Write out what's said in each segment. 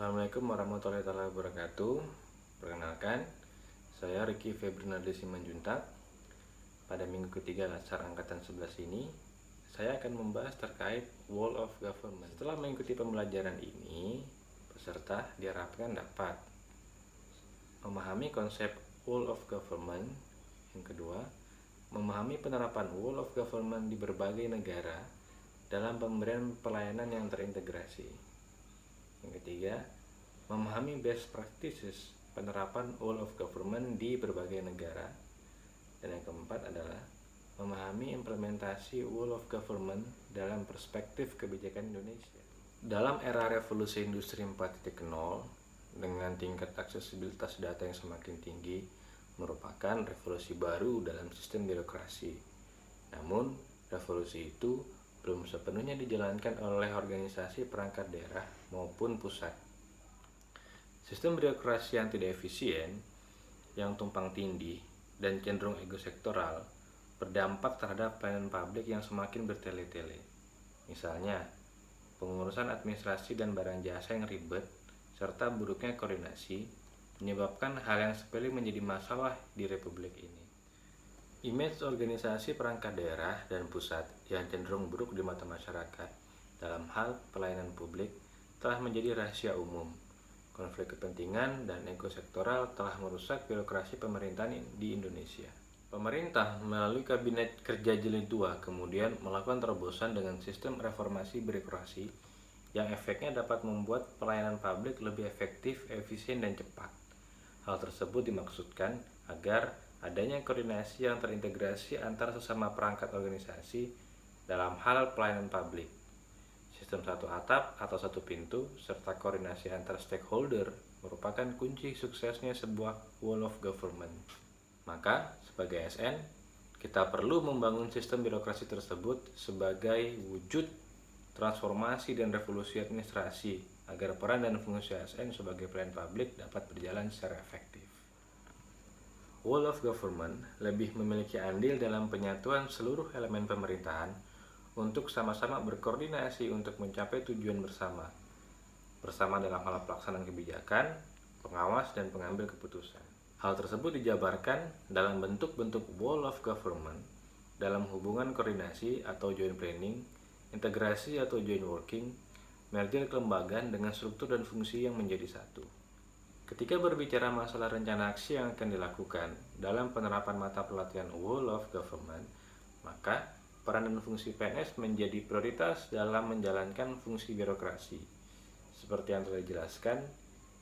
Assalamualaikum warahmatullahi wabarakatuh. Perkenalkan, saya Ricky Febrinaldi Simanjuntak. Pada minggu ketiga Latsar Angkatan 11 ini, saya akan membahas terkait Whole of Government. Setelah mengikuti pembelajaran ini, peserta diharapkan dapat memahami konsep Whole of Government. Yang kedua, memahami penerapan Whole of Government di berbagai negara dalam pemberian pelayanan yang terintegrasi. Yang ketiga, memahami best practices penerapan whole of government di berbagai negara. Dan yang keempat adalah memahami implementasi whole of government dalam perspektif kebijakan Indonesia. Dalam era revolusi industri 4.0 dengan tingkat aksesibilitas data yang semakin tinggi merupakan revolusi baru dalam sistem birokrasi. Namun, revolusi itu belum sepenuhnya dijalankan oleh organisasi perangkat daerah maupun pusat. Sistem birokrasi yang tidak efisien, yang tumpang tindih, dan cenderung egosektoral berdampak terhadap pelayanan publik yang semakin bertele-tele. Misalnya, pengurusan administrasi dan barang jasa yang ribet, serta buruknya koordinasi, menyebabkan hal yang sepele menjadi masalah di republik ini. Image organisasi perangkat daerah dan pusat yang cenderung buruk di mata masyarakat dalam hal pelayanan publik telah menjadi rahasia umum. Konflik kepentingan dan ekosektoral telah merusak birokrasi pemerintahan di Indonesia. Pemerintah melalui Kabinet Kerja Jilid 2 kemudian melakukan terobosan dengan sistem reformasi birokrasi yang efeknya dapat membuat pelayanan publik lebih efektif, efisien, dan cepat. Hal tersebut dimaksudkan agar adanya koordinasi yang terintegrasi antar sesama perangkat organisasi dalam hal pelayanan publik, sistem satu atap atau satu pintu, serta koordinasi antar stakeholder merupakan kunci suksesnya sebuah whole of government. Maka, sebagai ASN, kita perlu membangun sistem birokrasi tersebut sebagai wujud transformasi dan revolusi administrasi agar peran dan fungsi ASN sebagai pelayan publik dapat berjalan secara efektif. Whole of Government lebih memiliki andil dalam penyatuan seluruh elemen pemerintahan untuk sama-sama berkoordinasi untuk mencapai tujuan bersama dalam hal pelaksanaan kebijakan, pengawas, dan pengambil keputusan. Hal tersebut dijabarkan dalam bentuk-bentuk Whole of Government dalam hubungan koordinasi atau joint planning, integrasi atau joint working, merger kelembagaan dengan struktur dan fungsi yang menjadi satu. Ketika berbicara masalah rencana aksi yang akan dilakukan dalam penerapan mata pelatihan Whole of Government, maka peran dan fungsi PNS menjadi prioritas dalam menjalankan fungsi birokrasi. Seperti yang telah dijelaskan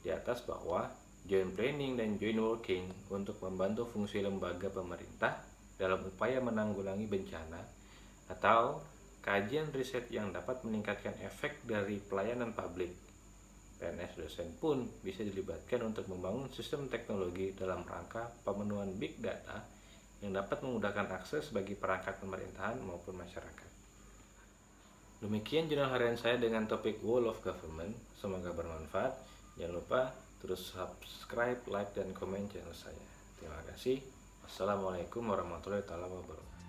di atas bahwa joint planning dan joint working untuk membantu fungsi lembaga pemerintah dalam upaya menanggulangi bencana atau kajian riset yang dapat meningkatkan efek dari pelayanan publik. PNS dosen pun bisa dilibatkan untuk membangun sistem teknologi dalam rangka pemenuhan big data yang dapat memudahkan akses bagi perangkat pemerintahan maupun masyarakat. Demikian jurnal harian saya dengan topik Whole of Government. Semoga bermanfaat. Jangan lupa terus subscribe, like, dan komen channel saya. Terima kasih. Wassalamualaikum warahmatullahi wabarakatuh.